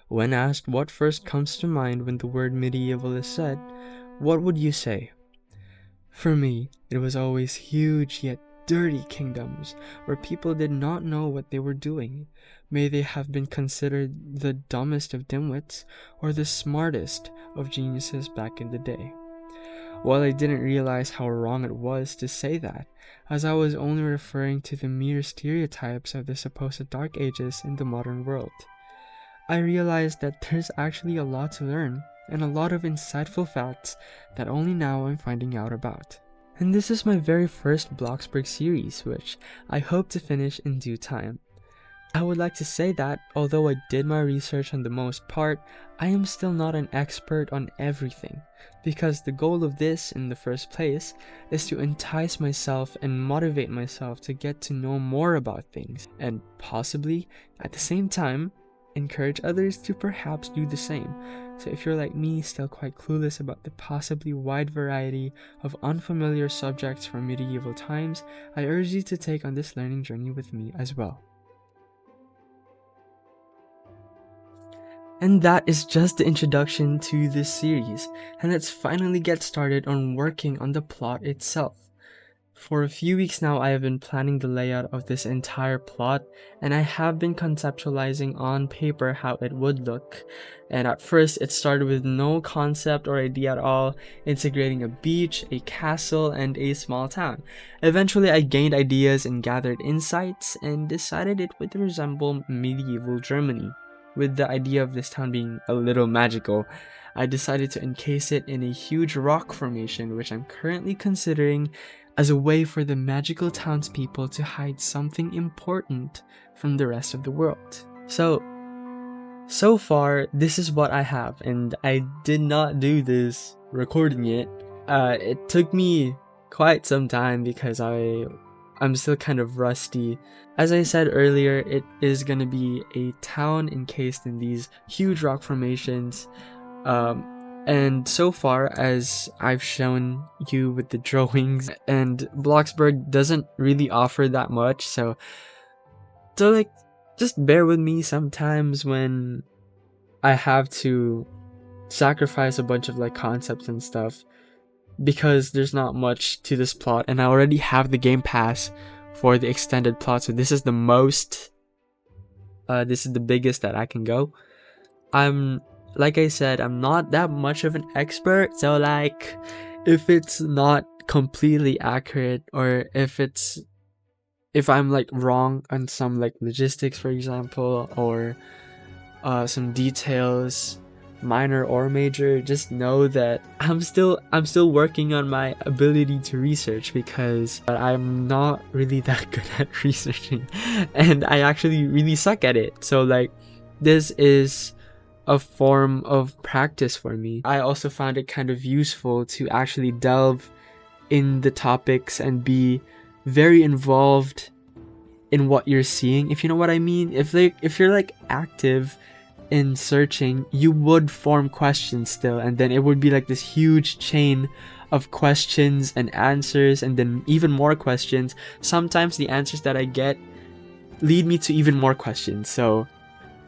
When asked what first comes to mind when the word medieval is said, what would you say? For me, it was always huge yet dirty kingdoms where people did not know what they were doing. May they have been considered the dumbest of dimwits or the smartest of geniuses back in the day. While I didn't realize how wrong it was to say that, as I was only referring to the mere stereotypes of the supposed Dark Ages in the modern world, I realized that there's actually a lot to learn and a lot of insightful facts that only now I'm finding out about. And this is my very first Bloxburg series, which I hope to finish in due time. I would like to say that, although I did my research on the most part, I am still not an expert on everything, because the goal of this, in the first place, is to entice myself and motivate myself to get to know more about things, and possibly, at the same time, encourage others to perhaps do the same. So if you're like me, still quite clueless about the possibly wide variety of unfamiliar subjects from medieval times, I urge you to take on this learning journey with me as well. And that is just the introduction to this series, and let's finally get started on working on the plot itself. For a few weeks now, I have been planning the layout of this entire plot, and I have been conceptualizing on paper how it would look. And at first, it started with no concept or idea at all, integrating a beach, a castle, and a small town. Eventually, I gained ideas and gathered insights, and decided it would resemble medieval Germany. With the idea of this town being a little magical, I decided to encase it in a huge rock formation, which I'm currently considering as a way for the magical townspeople to hide something important from the rest of the world. So far, this is what I have, and I did not do this recording it. It took me quite some time because I'm still kind of rusty. As I said earlier, it is going to be a town encased in these huge rock formations. And so far, as I've shown you with the drawings, and Bloxburg doesn't really offer that much, so like, just bear with me sometimes when I have to sacrifice a bunch of like concepts and stuff, because there's not much to this plot, and I already have the game pass for the extended plot, so this is the biggest that I can go. Like I said, I'm not that much of an expert, so like, if it's not completely accurate, or if I'm like wrong on some like logistics, for example, or some details, minor or major, just know that I'm still working on my ability to research, because I'm not really that good at researching, and I actually really suck at it. So like, this is a form of practice for me. I also found it kind of useful to actually delve in the topics and be very involved in what you're seeing, if you know what I mean. If you're like active in searching, you would form questions still, and then it would be like this huge chain of questions and answers, and then even more questions. Sometimes the answers that I get lead me to even more questions.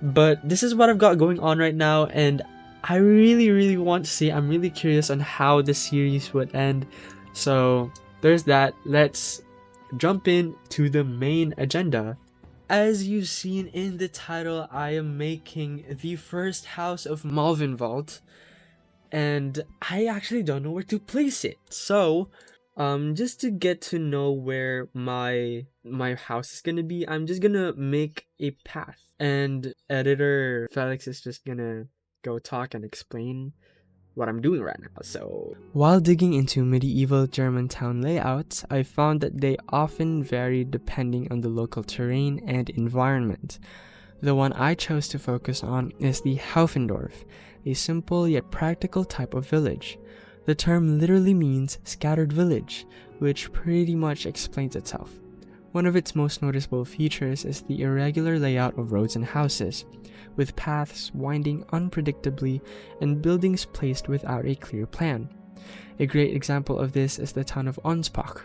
But this is what I've got going on right now, and I really want to see. I'm really curious on how the series would end. So there's that. Let's jump in to the main agenda. As you've seen in the title, I am making the first house of Malvenwald, and I actually don't know where to place it. So just to get to know where my house is gonna be, I'm just gonna make a path, and editor Felix is just gonna go talk and explain what I'm doing right now. So while digging into medieval German town layouts, I found that they often vary depending on the local terrain and environment. The one I chose to focus on is the Haufendorf, a simple yet practical type of village. The term literally means scattered village, which pretty much explains itself. One of its most noticeable features is the irregular layout of roads and houses, with paths winding unpredictably and buildings placed without a clear plan. A great example of this is the town of Onspach,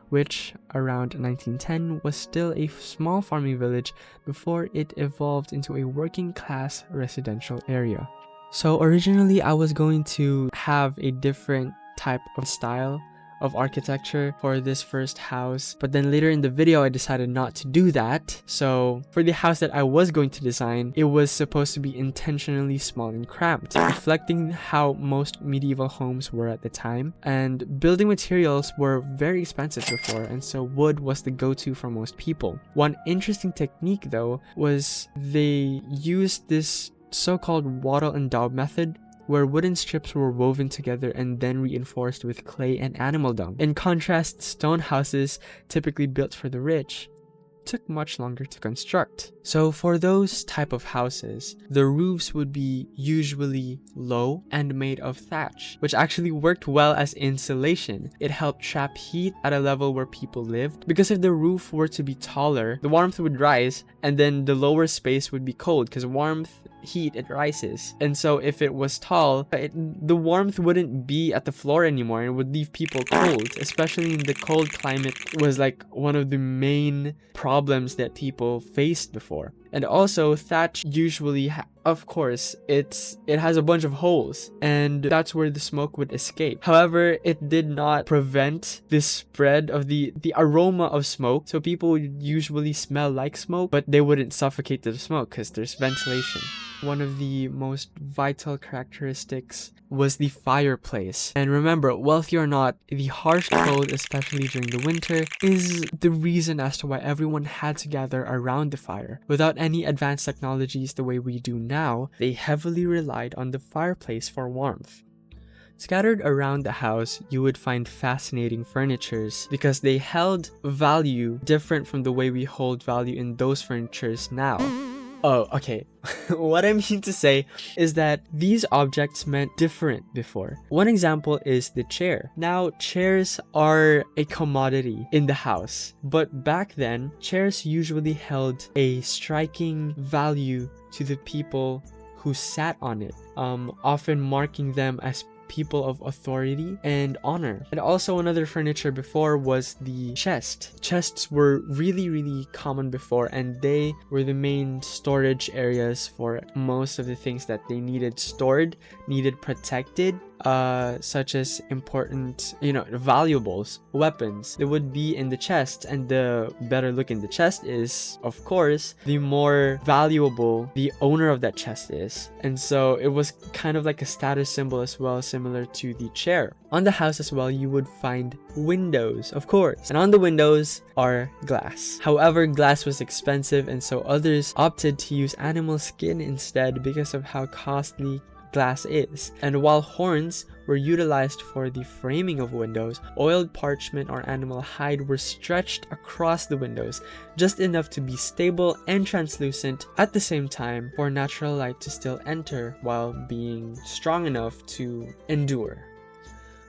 which around 1910 was still a small farming village before it evolved into a working class residential area. So originally I was going to have a different type of style of architecture for this first house, but then later in the video I decided not to do that. So for the house that I was going to design, it was supposed to be intentionally small and cramped, reflecting how most medieval homes were at the time, and building materials were very expensive before, and so wood was the go-to for most people. One interesting technique though was they used this so-called wattle and daub method, where wooden strips were woven together and then reinforced with clay and animal dung. In contrast, stone houses, typically built for the rich, took much longer to construct. So for those type of houses, the roofs would be usually low and made of thatch, which actually worked well as insulation. It helped trap heat at a level where people lived, because if the roof were to be taller, the warmth would rise and then the lower space would be cold, because heat, it rises. And so if it was tall, the warmth wouldn't be at the floor anymore, and it would leave people cold, especially in the cold climate was like one of the main problems that people faced before. And also thatch usually of course it has a bunch of holes, and that's where the smoke would escape. However, it did not prevent the spread of the aroma of smoke, so people would usually smell like smoke, but they wouldn't suffocate the smoke because there's ventilation. One of the most vital characteristics was the fireplace. And remember, wealthy or not, the harsh cold, especially during the winter, is the reason as to why everyone had to gather around the fire. Without any advanced technologies the way we do now, they heavily relied on the fireplace for warmth. Scattered around the house, you would find fascinating furnitures because they held value different from the way we hold value in those furnitures now. Oh, okay. What I mean to say is that these objects meant different before. One example is the chair. Now, chairs are a commodity in the house, but back then, chairs usually held a striking value to the people who sat on it, often marking them as people of authority and honor. And also another furniture before was the chest. Chests were really common before, and they were the main storage areas for most of the things that they needed stored, needed protected, such as important, valuables, weapons. They would be in the chest, and the better looking the chest is, of course, the more valuable the owner of that chest is. And so it was kind of like a status symbol as well, similar to the chair. On the house as well, you would find windows, of course, and on the windows are glass. However, glass was expensive, and so others opted to use animal skin instead because of how costly glass is. And while horns were utilized for the framing of windows, oiled parchment or animal hide were stretched across the windows, just enough to be stable and translucent at the same time for natural light to still enter while being strong enough to endure.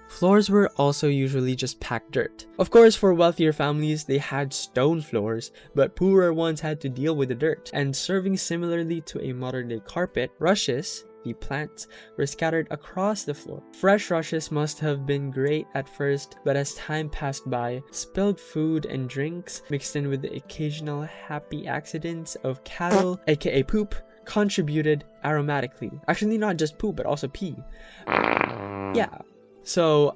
Floors were also usually just packed dirt. Of course, for wealthier families, they had stone floors, but poorer ones had to deal with the dirt. And serving similarly to a modern-day carpet, rushes, the plants, were scattered across the floor. Fresh rushes must have been great at first, but as time passed by, spilled food and drinks, mixed in with the occasional happy accidents of cattle, aka poop, contributed aromatically. Actually, not just poop, but also pee. Yeah. So,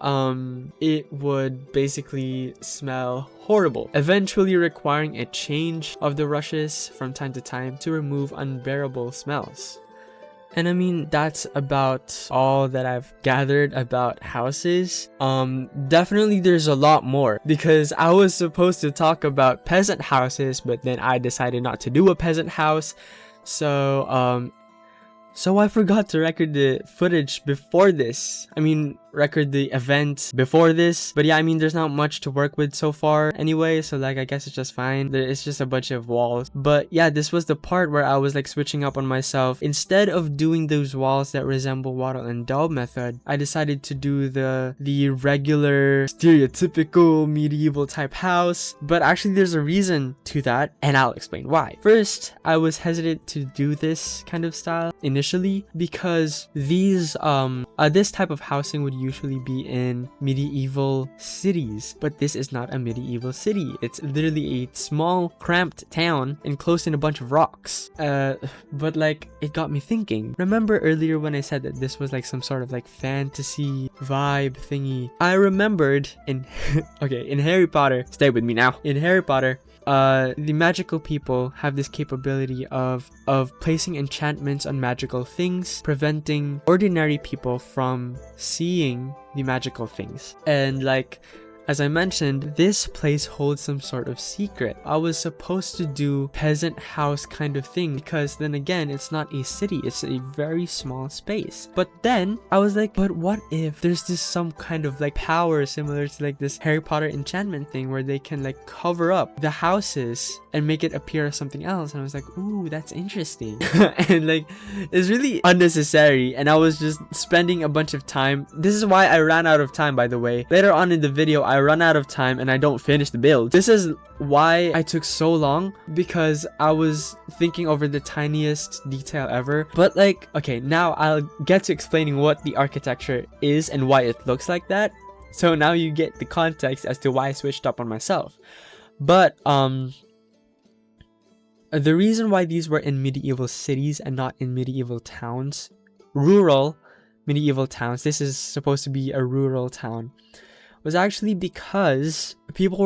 it would basically smell horrible, eventually requiring a change of the rushes from time to time to remove unbearable smells. And I mean, that's about all that I've gathered about houses. Definitely there's a lot more, because I was supposed to talk about peasant houses, but then I decided not to do a peasant house. So I forgot to record the footage before this. Record the event before this. But yeah, there's not much to work with so far anyway, so I guess it's just fine. It's just a bunch of walls. But yeah, this was the part where I was switching up on myself. Instead of doing those walls that resemble wattle and daub method, I decided to do the regular stereotypical medieval type house. But actually there's a reason to that, and I'll explain why. First, I was hesitant to do this kind of style initially, initially, because this type of housing would usually be in medieval cities, but this is not a medieval city. It's literally a small cramped town enclosed in a bunch of rocks. But like, it got me thinking. Remember earlier when I said that this was like some sort of like fantasy vibe thingy? I remembered in in Harry Potter, stay with me now. In Harry Potter, the magical people have this capability of placing enchantments on magical things, preventing ordinary people from seeing the magical things. And like, as I mentioned, this place holds some sort of secret. I was supposed to do peasant house kind of thing, because then again, it's not a city, it's a very small space. But then I was like, but what if there's this some kind of like power similar to like this Harry Potter enchantment thing where they can like cover up the houses and make it appear as something else? And I was like, ooh, that's interesting. And like, it's really unnecessary, and I was just spending a bunch of time. This is why I ran out of time, by the way. Later on in the video, I run out of time and I don't finish the build. This is why I took so long, because I was thinking over the tiniest detail ever. But like, okay, now I'll get to explaining what the architecture is and why it looks like that. So now you get the context as to why I switched up on myself. But the reason why these were in medieval cities and not in medieval towns, rural medieval towns, this is supposed to be a rural town, was actually because people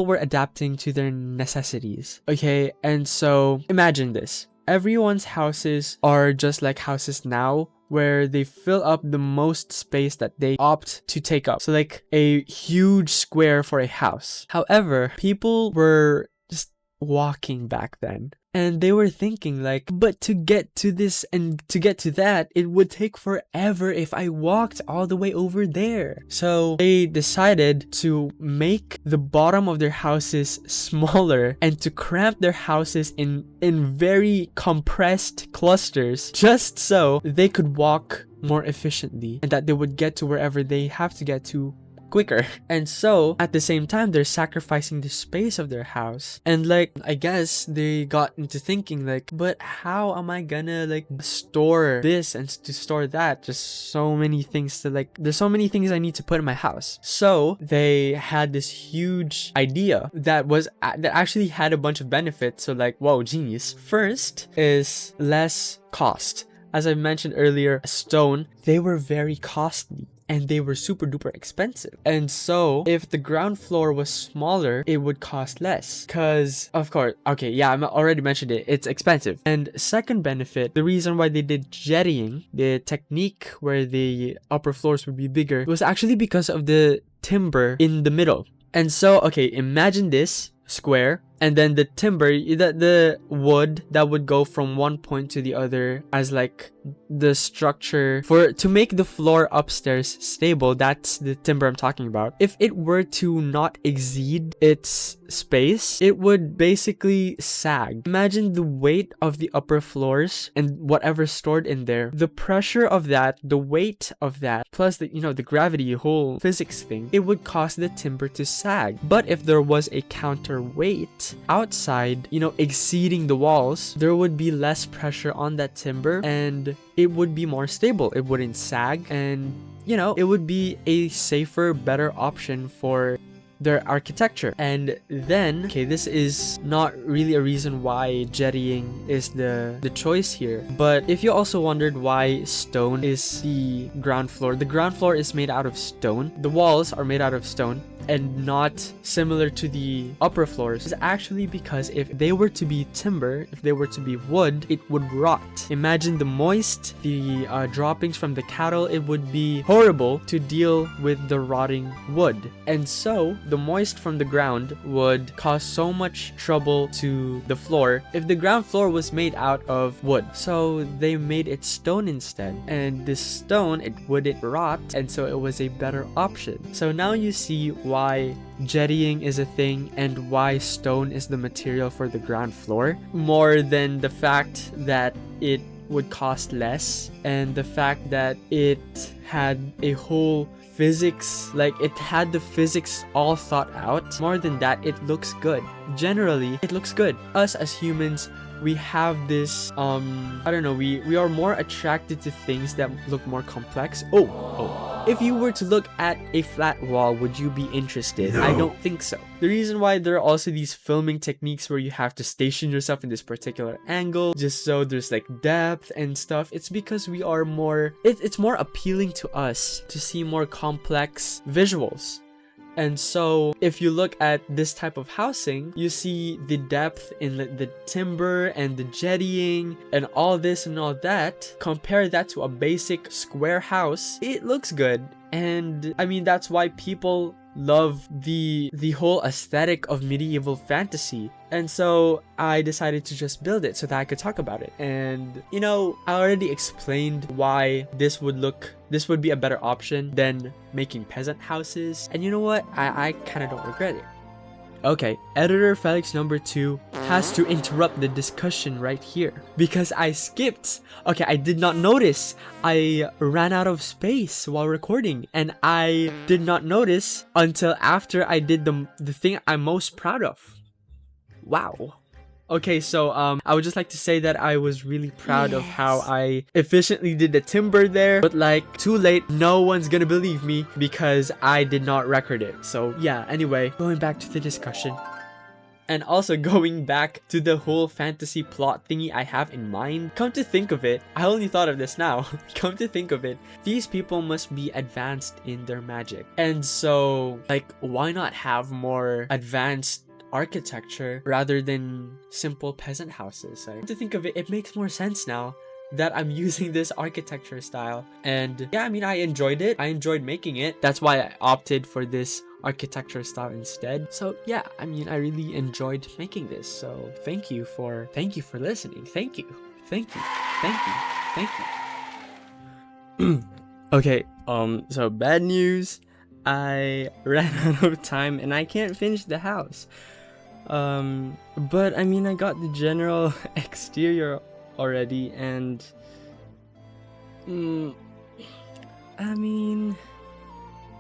were adapting to their necessities. Okay, and so imagine this. Everyone's houses are just like houses now, where they fill up the most space that they opt to take up. So like a huge square for a house. However, people were just walking back then. And they were thinking like, but to get to this and to get to that, it would take forever if I walked all the way over there. So they decided to make the bottom of their houses smaller and to cramp their houses in very compressed clusters, just so they could walk more efficiently and that they would get to wherever they have to get to quicker. And so at the same time, they're sacrificing the space of their house. And like, I guess they got into thinking like, but how am I gonna like store this and to store that? Just so many things to like, there's so many things I need to put in my house. So they had this huge idea that actually had a bunch of benefits. So like, whoa, genius. First is less cost. As I mentioned earlier, stone, they were very costly. And they were super duper expensive. And so if the ground floor was smaller, it would cost less. Because, of course, okay, yeah, I already mentioned it. It's expensive. And second benefit, the reason why they did jettying, the technique where the upper floors would be bigger, was actually because of the timber in the middle. And so, okay, imagine this square. And then the timber, the wood that would go from one point to the other as like the structure to make the floor upstairs stable. That's the timber I'm talking about. If it were to not exceed its space, it would basically sag. Imagine the weight of the upper floors and whatever stored in there. The pressure of that, the weight of that, plus the the gravity, whole physics thing, it would cause the timber to sag. But if there was a counterweight outside, exceeding the walls, there would be less pressure on that timber and it would be more stable. It wouldn't sag, and it would be a safer, better option for their architecture. And then, okay, this is not really a reason why jettying is the choice here, but if you also wondered why stone is the ground floor is made out of stone. The walls are made out of stone and not similar to the upper floors, is actually because if they were to be timber, if they were to be wood, it would rot. Imagine the droppings from the cattle. It would be horrible to deal with the rotting wood. And so the moist from the ground would cause so much trouble to the floor if the ground floor was made out of wood. So they made it stone instead, and this stone, it wouldn't rot, and so it was a better option. So now you see why jettying is a thing and why stone is the material for the ground floor, more than the fact that it would cost less and the fact that it had a whole physics, like it had the physics all thought out. More than that, it looks good. generally it looks good. Us as humans, we have this I don't know, we are more attracted to things that look more complex. If you were to look at a flat wall, would you be interested? No. I don't think so. The reason why there are also these filming techniques where you have to station yourself in this particular angle just so there's like depth and stuff, it's because we are more, it's more appealing to us to see more complex visuals. And so if you look at this type of housing, you see the depth in the timber and the jettying and all this and all that. Compare that to a basic square house, it looks good. And I mean, that's why people love the whole aesthetic of medieval fantasy. And so I decided to just build it so that I could talk about it. And you know, I already explained why this would be a better option than making peasant houses. And you know what? I kind of don't regret it. Okay, editor Felix number 2 has to interrupt the discussion right here because I skipped. Okay, I did not notice. I ran out of space while recording, and I did not notice until after I did the thing I'm most proud of. Wow. Okay, so I would just like to say that I was really proud of how I efficiently did the timber there, but like too late, no one's gonna believe me because I did not record it. So yeah, anyway, going back to the discussion. And also going back to the whole fantasy plot thingy I have in mind. Come to think of it, I only thought of this now. Come to think of it, these people must be advanced in their magic. And so like, why not have more advanced architecture rather than simple peasant houses? Like, to think of it, it makes more sense now that I'm using this architecture style. And yeah, I mean, I enjoyed it. I enjoyed making it. That's why I opted for this architecture style instead. So yeah, I mean, I really enjoyed making this. So thank you for listening. Thank you. Okay, so bad news. I ran out of time and I can't finish the house. But I mean, I got the general exterior already, and I mean,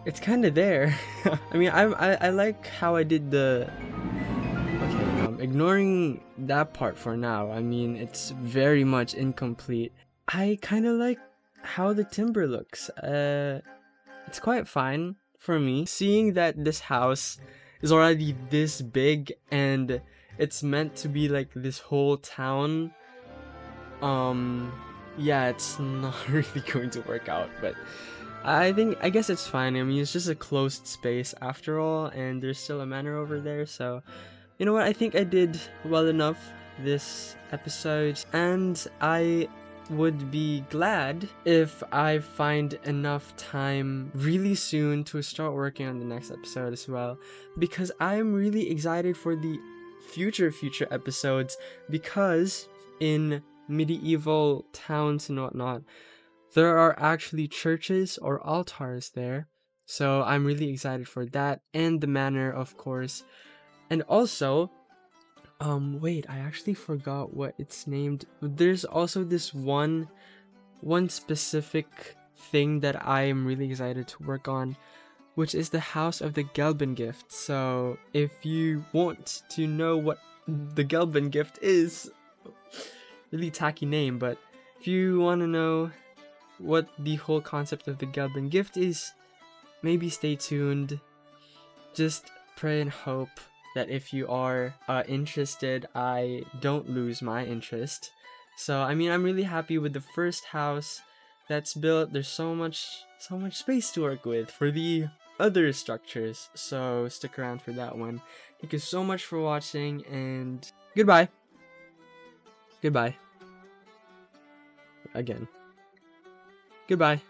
it's kind of there. I mean, I like how I did the. Okay, ignoring that part for now. I mean, it's very much incomplete. I kind of like how the timber looks. It's quite fine for me. Seeing that this house is already this big and it's meant to be like this whole town, yeah, it's not really going to work out, but I guess it's fine. I mean, it's just a closed space after all, and there's still a manor over there, so you know what, I think I did well enough this episode, and I would be glad if I find enough time really soon to start working on the next episode as well, because I'm really excited for the future episodes, because in medieval towns and whatnot, there are actually churches or altars there, so I'm really excited for that, and the manor, of course. And also, wait, I actually forgot what it's named. There's also this one specific thing that I am really excited to work on, which is the House of the Gelben Gift. So if you want to know what the Gelben Gift is, really tacky name, but if you want to know what the whole concept of the Gelben Gift is, maybe stay tuned. Just pray and hope that if you are interested, I don't lose my interest. So I mean, I'm really happy with the first house that's built. There's so much space to work with for the other structures, so stick around for that one. Thank you so much for watching, and goodbye. Again, goodbye.